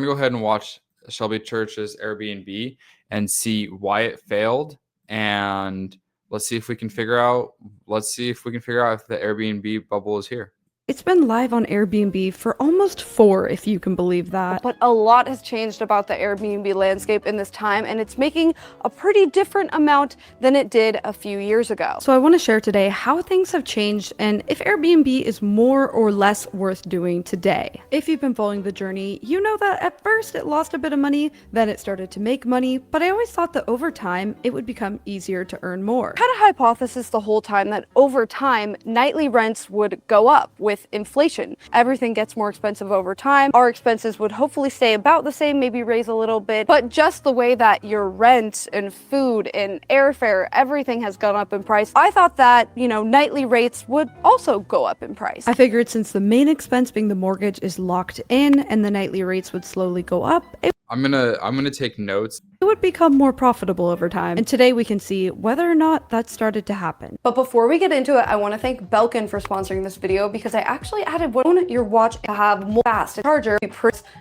Go ahead and watch Shelby Church's Airbnb and see why it failed, and let's see if we can figure out if the Airbnb bubble is here. It's been live on Airbnb for almost 4, if you can believe that. But a lot has changed about the Airbnb landscape in this time, and it's making a pretty different amount than it did a few years ago. So I want to share today how things have changed and if Airbnb is more or less worth doing today. If you've been following the journey, you know that at first it lost a bit of money, then it started to make money, but I always thought that over time it would become easier to earn more. I had a hypothesis the whole time that over time, nightly rents would go up with inflation. Everything gets more expensive over time. Our expenses would hopefully stay about the same, maybe raise a little bit, but just the way that your rent and food and airfare, everything has gone up in price, I thought that, nightly rates would also go up in price. I figured since the main expense being the mortgage is locked in and the nightly rates would slowly go up, I'm gonna take notes. it would become more profitable over time. And today we can see whether or not that started to happen. But before we get into it, I want to thank Belkin for sponsoring this video because I actually added one your watch to have more fast charger,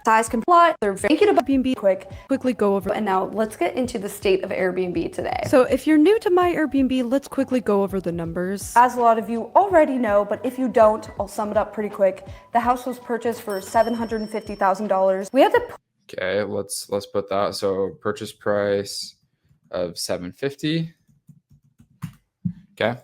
size complete. They're thank you to Airbnb quickly go over. And now let's get into the state of Airbnb today. So if you're new to my Airbnb, let's quickly go over the numbers. As a lot of you already know, but if you don't, I'll sum it up pretty quick. The house was purchased for $750,000. We had to Okay, let's put that. So purchase price of $750. Okay.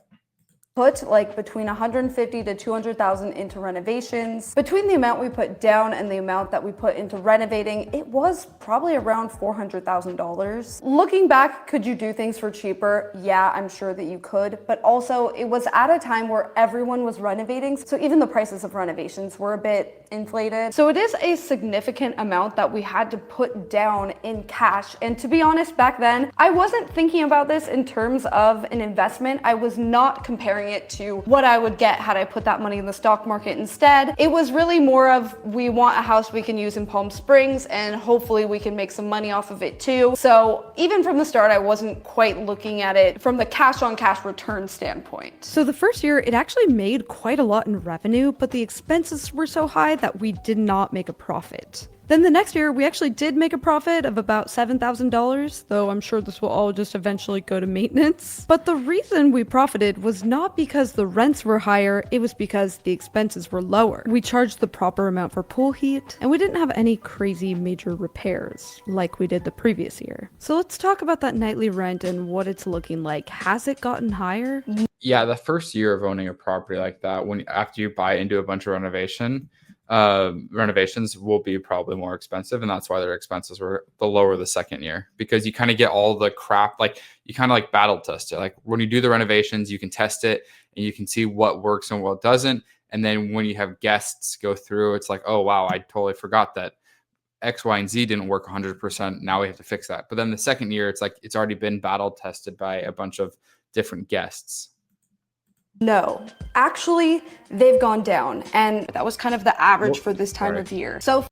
put like between 150 to 200,000 into renovations. Between the amount we put down and the amount that we put into renovating, it was probably around $400,000. Looking back, could you do things for cheaper? Yeah, I'm sure that you could, but also it was at a time where everyone was renovating, so even the prices of renovations were a bit inflated. So it is a significant amount that we had to put down in cash. And to be honest, back then, I wasn't thinking about this in terms of an investment. I was not comparing it to what I would get had I put that money in the stock market instead. It was really more of, we want a house we can use in Palm Springs and hopefully we can make some money off of it too. So even from the start, I wasn't quite looking at it from the cash on cash return standpoint. So the first year, it actually made quite a lot in revenue, but the expenses were so high that we did not make a profit. Then the next year, we actually did make a profit of about $7,000, though I'm sure this will all just eventually go to maintenance. But the reason we profited was not because the rents were higher, it was because the expenses were lower. We charged the proper amount for pool heat, and we didn't have any crazy major repairs like we did the previous year. So let's talk about that nightly rent and what it's looking like. Has it gotten higher? Yeah, the first year of owning a property like that, after you buy into a bunch of renovations will be probably more expensive, and that's why their expenses were the lower the second year, because you kind of get all the crap, like you kind of like battle test it. Like when you do the renovations, you can test it and you can see what works and what doesn't. And then when you have guests go through, it's like, oh wow, I totally forgot that X, Y, and Z didn't work 100%. Now we have to fix that. But then the second year, it's like it's already been battle tested by a bunch of different guests. No, actually, they've gone down, and that was kind of the average for this time of year. So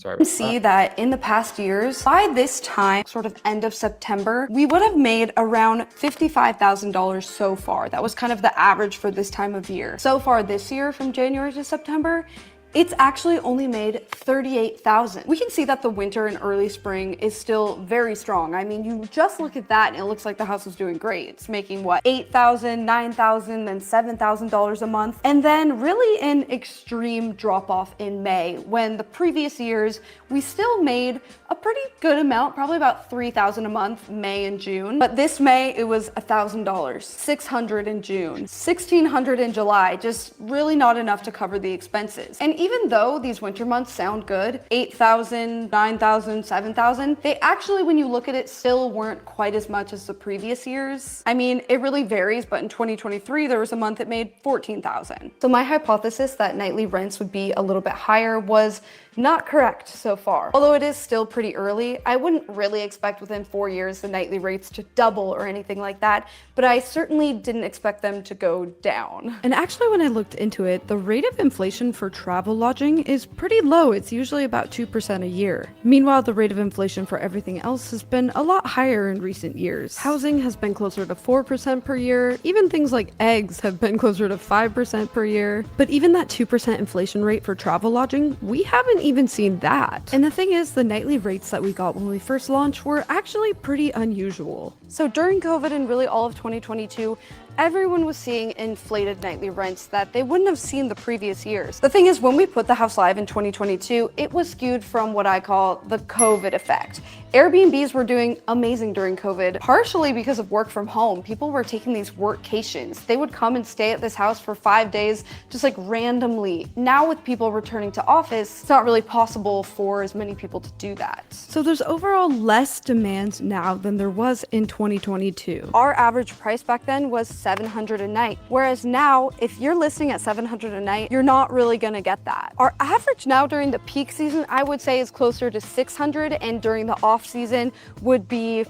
you can see that in the past years, by this time, sort of end of September, we would have made around $55,000 so far. That was kind of the average for this time of year. So far this year, from January to September, it's actually only made $38,000. We can see that the winter and early spring is still very strong. I mean, you just look at that and it looks like the house is doing great. It's making what, $8,000, $9,000, then $7,000 a month. And then really an extreme drop off in May, when the previous years, we still made a pretty good amount, probably about $3,000 a month, May and June. But this May, it was $1,000, $600 in June, $1,600 in July, just really not enough to cover the expenses. And even though these winter months sound good, 8,000, 9,000, 7,000, they actually, when you look at it, still weren't quite as much as the previous years. I mean, it really varies, but in 2023, there was a month that made 14,000. So my hypothesis that nightly rents would be a little bit higher was not correct so far. Although it is still pretty early, I wouldn't really expect within 4 years the nightly rates to double or anything like that, but I certainly didn't expect them to go down. And actually, when I looked into it, the rate of inflation for travel lodging is pretty low. It's usually about 2% a year. Meanwhile, the rate of inflation for everything else has been a lot higher in recent years. Housing has been closer to 4% per year. Even things like eggs have been closer to 5% per year. But even that 2% inflation rate for travel lodging, we haven't even seen that. And the thing is, the nightly rates that we got when we first launched were actually pretty unusual. So during COVID and really all of 2022, everyone was seeing inflated nightly rents that they wouldn't have seen the previous years. The thing is, when we put the house live in 2022, it was skewed from what I call the COVID effect. Airbnbs were doing amazing during COVID, partially because of work from home. People were taking these workcations. They would come and stay at this house for 5 days, just like randomly. Now with people returning to office, it's not really possible for as many people to do that. So there's overall less demand now than there was in 2022. Our average price back then was $700 a night, whereas now, if you're listing at $700 a night, you're not really gonna get that. Our average now during the peak season, I would say, is closer to $600, and during the off season would be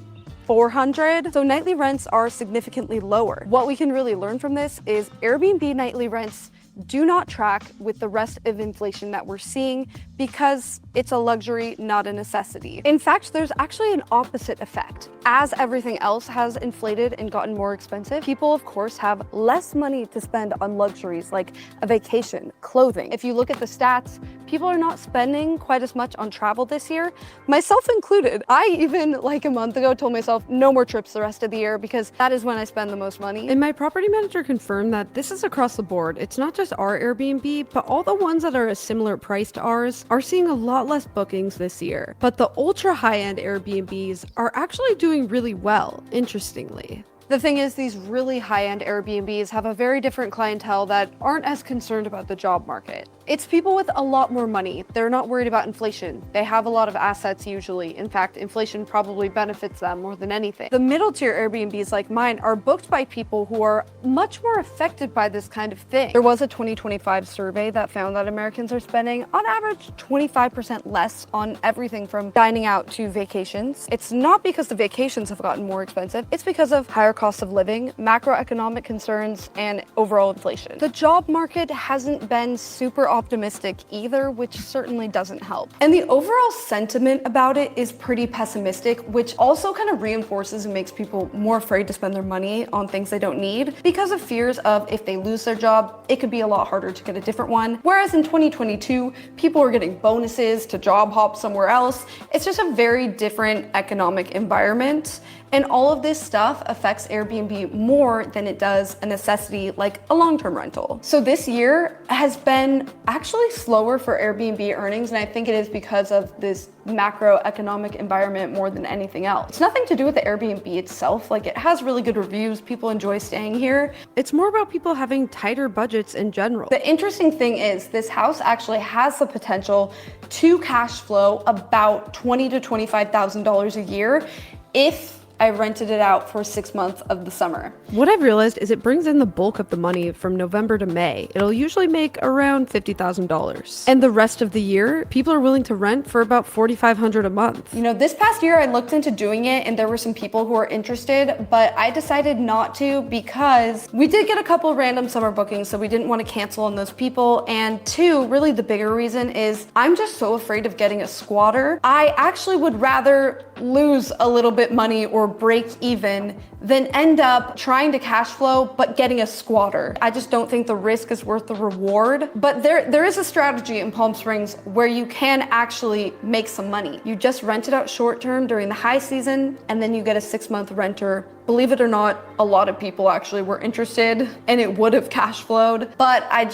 $400. So nightly rents are significantly lower. What we can really learn from this is Airbnb nightly rents do not track with the rest of inflation that we're seeing because it's a luxury, not a necessity. In fact, there's actually an opposite effect. As everything else has inflated and gotten more expensive, people of course have less money to spend on luxuries like a vacation, clothing. If you look at the stats, people are not spending quite as much on travel this year, myself included. I even like a month ago told myself no more trips the rest of the year because that is when I spend the most money. And my property manager confirmed that this is across the board. It's not just our Airbnb, but all the ones that are a similar price to ours are seeing a lot less bookings this year. But the ultra high-end Airbnbs are actually doing really well, interestingly. The thing is, these really high-end Airbnbs have a very different clientele that aren't as concerned about the job market. It's people with a lot more money. They're not worried about inflation. They have a lot of assets usually. In fact, inflation probably benefits them more than anything. The middle tier Airbnbs like mine are booked by people who are much more affected by this kind of thing. There was a 2025 survey that found that Americans are spending on average 25% less on everything from dining out to vacations. It's not because the vacations have gotten more expensive. It's because of higher cost of living, macroeconomic concerns, and overall inflation. The job market hasn't been super optimistic either, which certainly doesn't help. And the overall sentiment about it is pretty pessimistic, which also kind of reinforces and makes people more afraid to spend their money on things they don't need because of fears of if they lose their job, it could be a lot harder to get a different one. Whereas in 2022, people are getting bonuses to job hop somewhere else. It's just a very different economic environment. And all of this stuff affects Airbnb more than it does a necessity like a long-term rental. So this year has been actually slower for Airbnb earnings, and I think it is because of this macroeconomic environment more than anything else. It's nothing to do with the Airbnb itself. Like, it has really good reviews. People enjoy staying here. It's more about people having tighter budgets in general. The interesting thing is this house actually has the potential to cash flow about $20,000 to $25,000 a year if I rented it out for 6 months of the summer. What I've realized is it brings in the bulk of the money from November to May. It'll usually make around $50,000. And the rest of the year, people are willing to rent for about $4,500 a month. You know, this past year I looked into doing it and there were some people who were interested, but I decided not to because we did get a couple random summer bookings, so we didn't want to cancel on those people. And two, really the bigger reason is I'm just so afraid of getting a squatter. I actually would rather lose a little bit money or break even than end up trying to cash flow but getting a squatter. I just don't think the risk is worth the reward. But there is a strategy in Palm Springs where you can actually make some money. You just rent it out short term during the high season and then you get a 6-month renter. Believe it or not, a lot of people actually were interested and it would have cash flowed, but I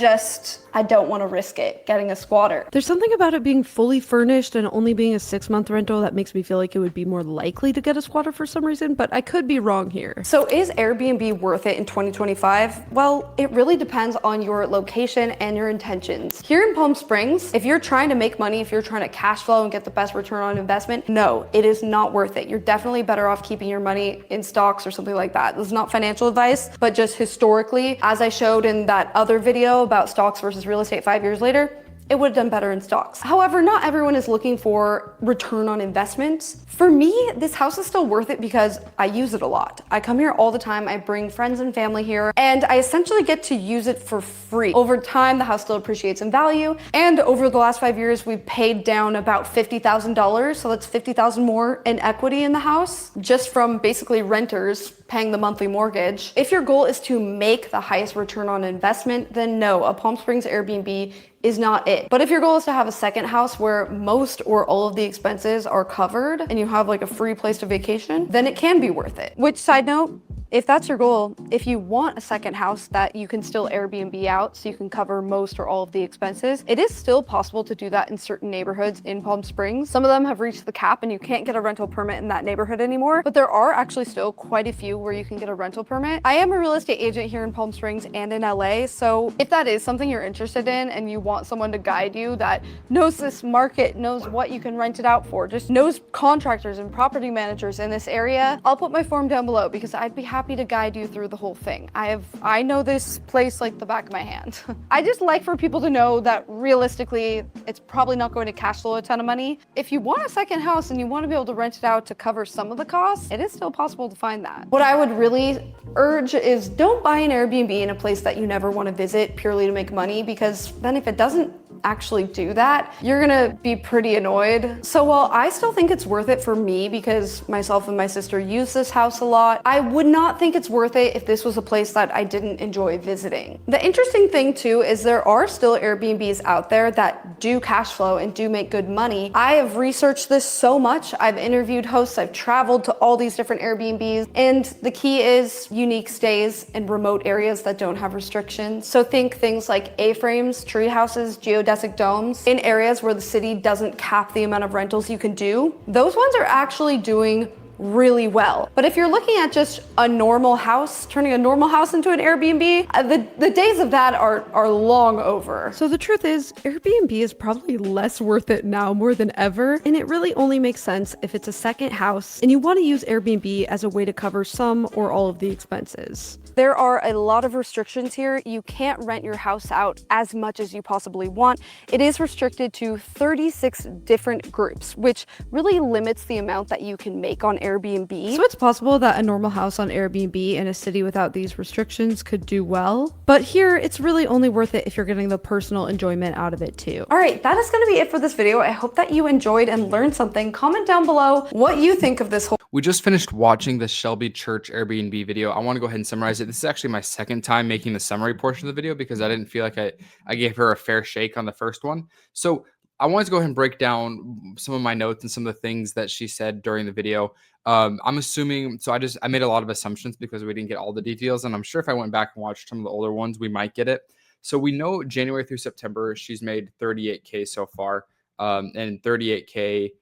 don't want to risk it getting a squatter. There's something about it being fully furnished and only being a 6-month rental that makes me feel like it would be more likely to get a squatter for some reason, but I could be wrong here. So is Airbnb worth it in 2025? Well, it really depends on your location and your intentions. Here in Palm Springs, if you're trying to make money, if you're trying to cash flow and get the best return on investment, no, it is not worth it. You're definitely better off keeping your money in stocks or something like that. This is not financial advice, but just historically, as I showed in that other video about stocks versus real estate 5 years later, it would have done better in stocks. However, not everyone is looking for return on investment. For me, this house is still worth it because I use it a lot. I come here all the time. I bring friends and family here, and I essentially get to use it for free. Over time, the house still appreciates in value. And over the last 5 years, we've paid down about $50,000. So that's $50,000 more in equity in the house, just from basically renters paying the monthly mortgage. If your goal is to make the highest return on investment, then no, a Palm Springs Airbnb is not it. But if your goal is to have a second house where most or all of the expenses are covered and you have like a free place to vacation, then it can be worth it. Which, side note, if that's your goal, if you want a second house that you can still Airbnb out so you can cover most or all of the expenses, it is still possible to do that in certain neighborhoods in Palm Springs. Some of them have reached the cap and you can't get a rental permit in that neighborhood anymore, but there are actually still quite a few where you can get a rental permit. I am a real estate agent here in Palm Springs and in LA, so if that is something you're interested in and you want someone to guide you that knows this market, knows what you can rent it out for, just knows contractors and property managers in this area, I'll put my form down below because I'd be happy to guide you through the whole thing. I know this place like the back of my hand. I just like for people to know that realistically, it's probably not going to cash flow a ton of money. If you want a second house and you want to be able to rent it out to cover some of the costs, it is still possible to find that. What I would really urge is don't buy an Airbnb in a place that you never want to visit purely to make money, because then if it doesn't actually do that, you're gonna be pretty annoyed. So while I still think it's worth it for me because myself and my sister use this house a lot, I would not think it's worth it if this was a place that I didn't enjoy visiting. The interesting thing too is there are still Airbnbs out there that do cash flow and do make good money. I have researched this so much. I've interviewed hosts, I've traveled to all these different Airbnbs, and the key is unique stays in remote areas that don't have restrictions. So think things like A-frames, tree houses, geodesic domes in areas where the city doesn't cap the amount of rentals you can do. Those ones are actually doing really well. But if you're looking at just a normal house, turning a normal house into an Airbnb, the days of that are long over. So the truth is, Airbnb is probably less worth it now more than ever, and it really only makes sense if it's a second house and you want to use Airbnb as a way to cover some or all of the expenses. There are a lot of restrictions here. You can't rent your house out as much as you possibly want. It is restricted to 36 different groups, which really limits the amount that you can make on Airbnb. So it's possible that a normal house on Airbnb in a city without these restrictions could do well, but here it's really only worth it if you're getting the personal enjoyment out of it too. All right, that is going to be it for this video. I hope that you enjoyed and learned something. Comment down below what you think of this whole. We just finished watching the Shelby Church Airbnb video. I want to go ahead and summarize it. This is actually my second time making the summary portion of the video because I didn't feel like I gave her a fair shake on the first one. So I wanted to go ahead and break down some of my notes and some of the things that she said during the video. I'm assuming, so I made a lot of assumptions because we didn't get all the details, and I'm sure if I went back and watched some of the older ones, we might get it. So we know January through September, she's made 38K so far, and 38K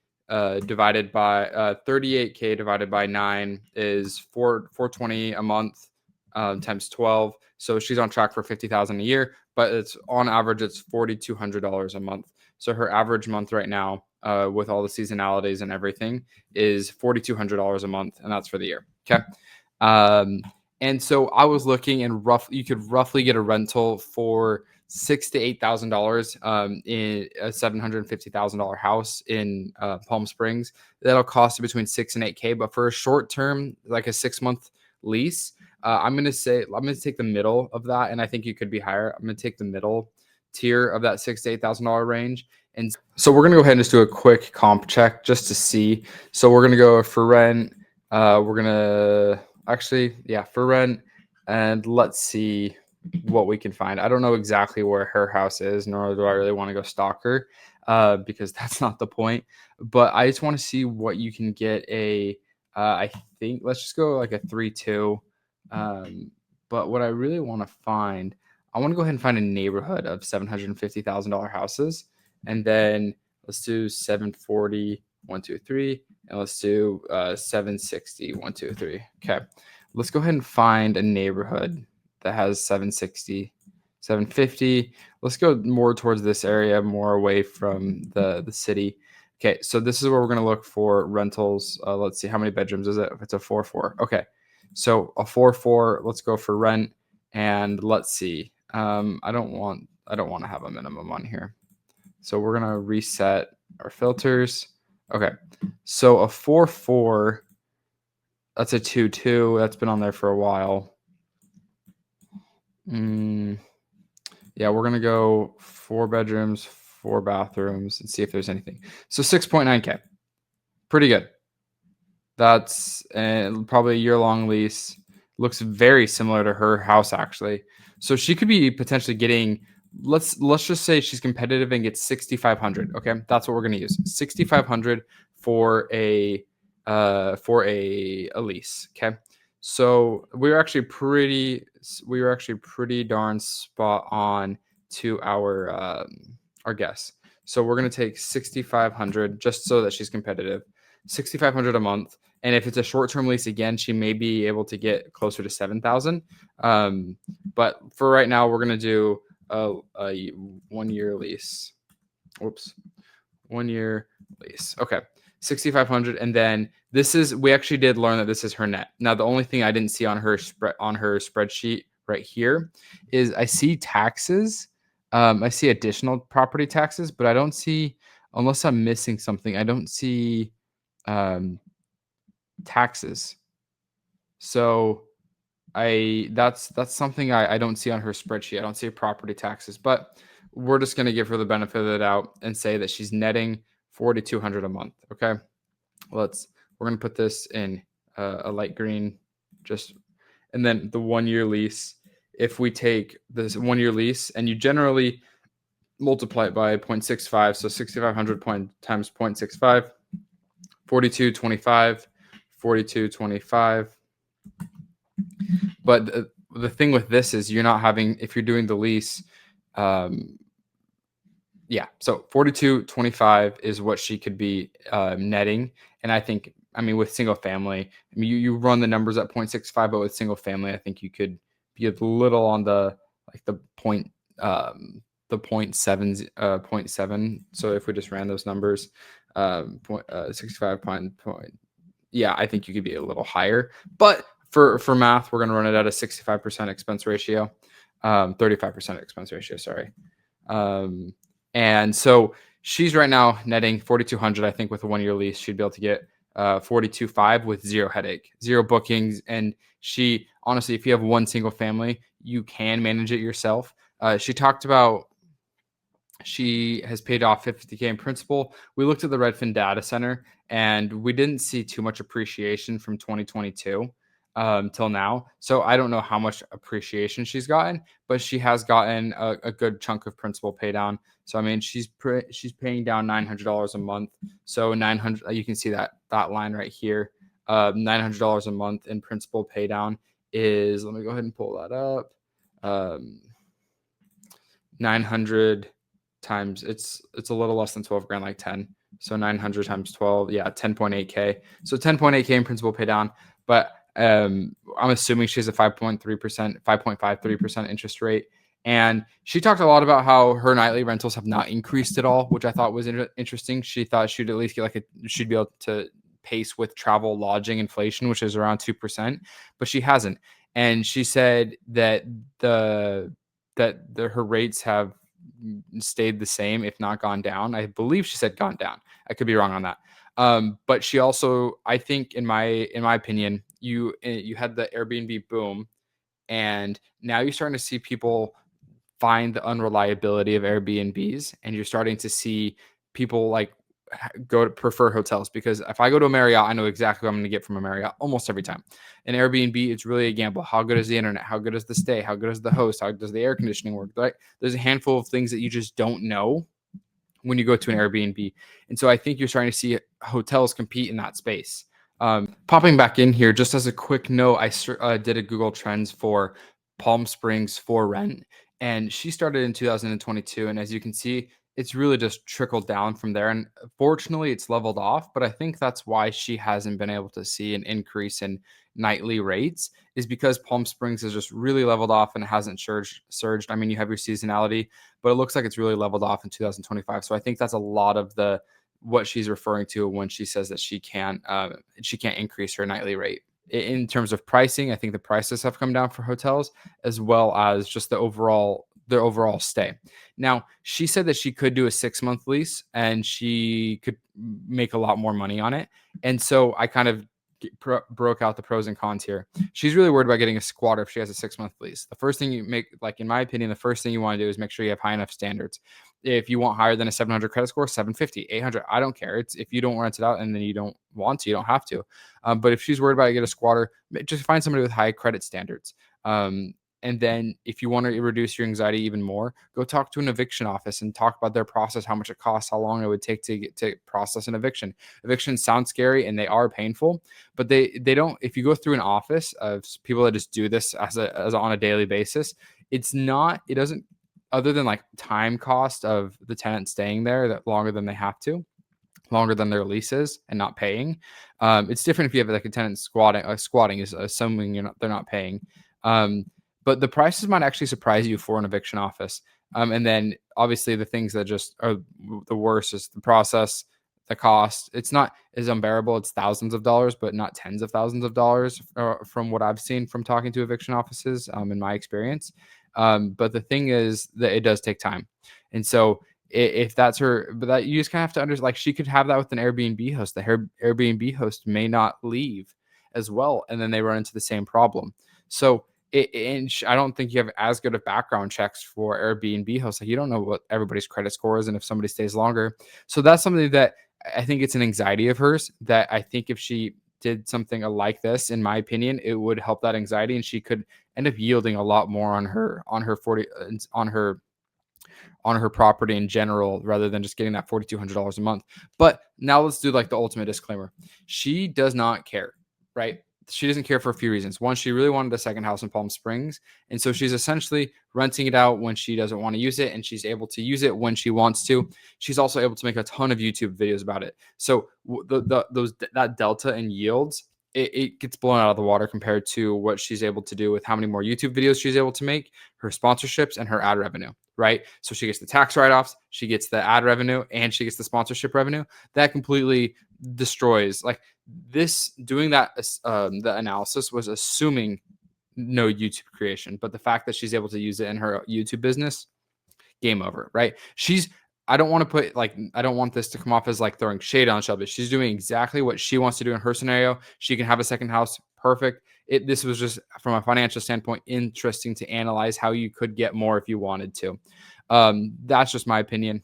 divided by 38K divided by 9 is 420 a month times 12. So she's on track for 50,000 a year, but it's on average it's $4,200 a month. So her average month right now, with all the seasonalities and everything, is $4,200 a month, and that's for the year. Okay. And so I was looking, and you could roughly get a rental for $6,000 to $8,000 in a $750,000 house in Palm Springs. That'll cost you between $6,000 and $8,000. But for a short term, like a 6-month lease, I'm gonna take the middle of that, and I think you could be higher. I'm gonna take the middle tier of that $6,000 to $8,000 range. And so we're gonna go ahead and just do a quick comp check just to see. So we're gonna go for rent. We're gonna for rent, and let's see what we can find. I don't know exactly where her house is, nor do I really want to go stalk her, because that's not the point. But I just want to see what you can get I think let's just go like a 3-2. But what I really want to find, I want to go ahead and find a neighborhood of $750,000 houses, and then let's do 740, 1, 2, 3, and let's do 760, 1, 2, 3. Okay, let's go ahead and find a neighborhood that has 760, 750. Let's go more towards this area, more away from the city. Okay, so this is where we're going to look for rentals. Let's see, how many bedrooms is it? It's a 4-4. Okay, so a 4-4. Let's go for rent, and let's see. I don't want to have a minimum on here, so we're gonna reset our filters. Okay, so a 4-4. That's a 2-2. That's been on there for a while. Yeah, we're gonna go 4 bedrooms, 4 bathrooms, and see if there's anything. So 6.9K, pretty good. That's probably a year-long lease. Looks very similar to her house, actually. So she could be potentially getting let's just say she's competitive and gets 6,500. Okay, that's what we're gonna use. 6,500 for a lease. Okay, so we were actually pretty darn spot on to our guess. So we're gonna take 6,500 just so that she's competitive. 6,500 a month, and if it's a short-term lease again, she may be able to get closer to 7,000. But for right now, we're gonna do a 1-year lease. Whoops, 1-year lease. Okay, 6,500, and then we actually did learn that this is her net. Now, the only thing I didn't see on her spreadsheet right here is I see taxes. I see additional property taxes, but I don't see, unless I'm missing something, I don't see taxes. So that's something I don't see on her spreadsheet. I don't see property taxes, but we're just going to give her the benefit of the doubt and say that she's netting 4,200 a month. Okay, we're going to put this in a light green, and then the 1-year lease. If we take this 1-year lease and you generally multiply it by 0.65, so 6,500 times 0.65, 4225, 4225. But the thing with this is you're not having, if you're doing the lease, yeah, so 4225 is what she could be netting. And I think, with single family, you run the numbers at 0.65, but with single family, I think you could be a little on the point, the 0.7. So if we just ran those numbers, 65 point, yeah, I think you could be a little higher. But for math, we're going to run it at a 65% expense ratio, 35% expense ratio, sorry. And so she's right now netting 4,200. I think with a 1-year lease, she'd be able to get 42.5 with zero headache, zero bookings. And she, honestly, if you have one single family, you can manage it yourself. She talked about she has paid off 50K in principal. We looked at the Redfin data center and we didn't see too much appreciation from 2022 till now. So I don't know how much appreciation she's gotten, but she has gotten a good chunk of principal pay down. So she's paying down $900 a month. So 900, you can see that line right here. $900 a month in principal pay down is, let me go ahead and pull that up. 900 times, it's a little less than 12 grand, like 10. So 900 times 12, yeah, 10.8K. So 10.8K in principal pay down. But I'm assuming she has a 5.53% interest rate. And she talked a lot about how her nightly rentals have not increased at all, which I thought was interesting. She thought she'd at least get she'd be able to pace with travel, lodging, inflation, which is around 2%, but she hasn't. And she said that her rates have stayed the same, if not gone down. I believe she said gone down. I could be wrong on that. But she also, I think, in my opinion, you had the Airbnb boom, and now you're starting to see people find the unreliability of Airbnbs, and you're starting to see people go to prefer hotels, because if I go to a Marriott, I know exactly what I'm going to get from a Marriott almost every time. An Airbnb, it's really a gamble. How good is the internet? How good is the stay? How good is the host? How does the air conditioning work? Right? There's a handful of things that you just don't know when you go to an Airbnb. And so I think you're starting to see hotels compete in that space. Popping back in here, just as a quick note, I did a Google Trends for Palm Springs for rent, and she started in 2022. And as you can see, it's really just trickled down from there. And fortunately, it's leveled off. But I think that's why she hasn't been able to see an increase in nightly rates, is because Palm Springs has just really leveled off and it hasn't surged. You have your seasonality, but it looks like it's really leveled off in 2025. So I think that's a lot of what she's referring to when she says that she can't increase her nightly rate. In terms of pricing, I think the prices have come down for hotels, as well as just the overall stay. Now, she said that she could do a 6-month lease and she could make a lot more money on it. And so I kind of broke out the pros and cons here. She's really worried about getting a squatter if she has a 6-month lease. The first thing you in my opinion, the first thing you want to do is make sure you have high enough standards. If you want higher than a 700 credit score, 750, 800, I don't care. It's if you don't rent it out and then you don't want to, you don't have to. But if she's worried about get a squatter, just find somebody with high credit standards. And then if you want to reduce your anxiety even more, go talk to an eviction office and talk about their process, how much it costs, how long it would take to process an eviction. Evictions sound scary and they are painful, but they don't. If you go through an office of people that just do this as on a daily basis, it doesn't, other than like time cost of the tenant staying there that longer than they have to, longer than their leases and not paying. It's different if you have like a tenant squatting. Squatting is assuming they're not paying. But the prices might actually surprise you for an eviction office. And then obviously the things that just are the worst is the process, the cost. It's not as unbearable. It's thousands of dollars, but not tens of thousands of dollars from what I've seen from talking to eviction offices in my experience. But the thing is that it does take time. And so if that's her, but that you just kind of have to understand, like she could have that with an Airbnb host. The Airbnb host may not leave as well. And then they run into the same problem. So I don't think you have as good of background checks for Airbnb hosts. Like you don't know what everybody's credit score is and if somebody stays longer. So that's something that I think it's an anxiety of hers that I think if she did something like this, in my opinion, it would help that anxiety and she could end up yielding a lot more on her property in general, rather than just getting that $4,200 a month. But now let's do like the ultimate disclaimer. She does not care, right? She doesn't care for a few reasons. One, she really wanted a second house in Palm Springs. And so she's essentially renting it out when she doesn't want to use it. And she's able to use it when she wants to. She's also able to make a ton of YouTube videos about it. So that delta in yields, it gets blown out of the water compared to what she's able to do with how many more YouTube videos she's able to make, her sponsorships, and her ad revenue, right? So she gets the tax write-offs, she gets the ad revenue, and she gets the sponsorship revenue. That completely destroys, like this, doing that, the analysis was assuming no YouTube creation, but the fact that she's able to use it in her YouTube business, game over, right? I don't want this to come off as like throwing shade on Shelby. She's doing exactly what she wants to do in her scenario. She can have a second house. Perfect. This was just from a financial standpoint, interesting to analyze how you could get more if you wanted to. That's just my opinion.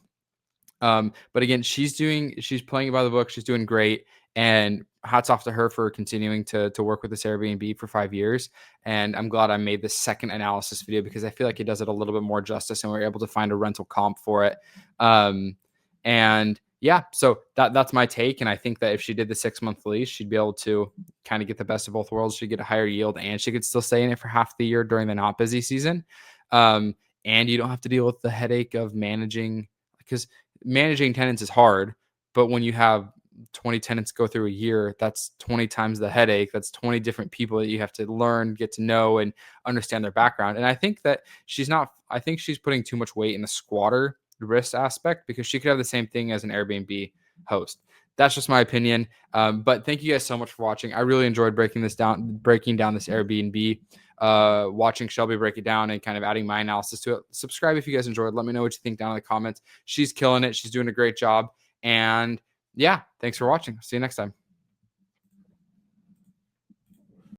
But again, she's playing by the book. She's doing great. And hats off to her for continuing to work with this Airbnb for 5 years. And I'm glad I made this second analysis video because I feel like it does it a little bit more justice and we're able to find a rental comp for it. And yeah, so that's my take. And I think that if she did the 6-month lease, she'd be able to kind of get the best of both worlds. She'd get a higher yield and she could still stay in it for half the year during the not busy season. And you don't have to deal with the headache of managing, because managing tenants is hard, but when you have 20 tenants go through a year, that's 20 times the headache. That's 20 different people that you have to learn, get to know, and understand their background. And I think that she's putting too much weight in the squatter risk aspect because she could have the same thing as an Airbnb host. That's just my opinion. But thank you guys so much for watching. I really enjoyed breaking down this Airbnb, watching Shelby break it down and kind of adding my analysis to it. Subscribe if you guys enjoyed. Let me know what you think down in the comments. She's killing it. She's doing a great job. And yeah, thanks for watching. See you next time.